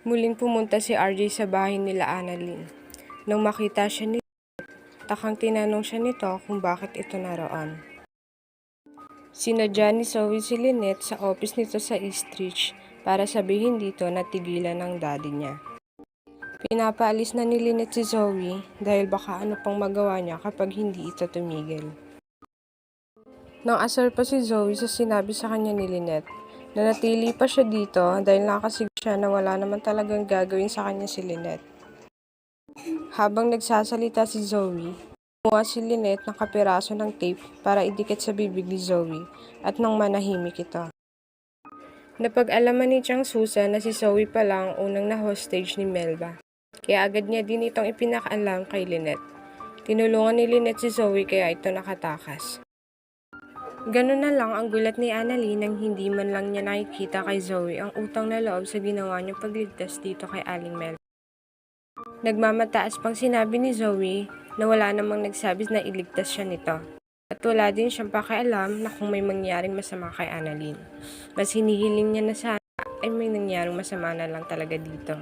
Muling pumunta si RJ sa bahay nila Annalyn. Nang makita siya nito, takang tinanong siya nito kung bakit ito naroon. Sinadya ni Zoe si Lynette sa office nito sa Eastridge para sabihin dito na tigilan ng daddy niya. Pinapaalis na ni Lynette si Zoe dahil baka ano pang magawa niya kapag hindi ito tumigil. Nang asar pa si Zoe sa sinabi sa kanya ni Lynette, nanatili pa siya dito dahil nakasiguro siya na wala naman talagang gagawin sa kanya si Lynette. Habang nagsasalita si Zoe, kumuha si Lynette ng kapiraso ng tape para idikit sa bibig ni Zoe at nang manahimik ito. Napag-alaman ni Chang Susan na si Zoe pala ang unang na-hostage ni Melba, kaya agad niya din itong ipinakaalam kay Lynette. Tinulungan ni Lynette si Zoe kaya ito nakatakas. Ganun na lang ang gulat ni Annalyn nang hindi man lang niya nakikita kay Zoe ang utang na loob sa ginawa niyang pagligtas dito kay Aling Melba. Nagmamataas pang sinabi ni Zoe na wala namang nagsabi na iligtas siya nito. At wala din siyang pakialam na kung may mangyaring masama kay Annalyn. Mas hinihiling niya na sana ay may nangyaring masama na lang talaga dito.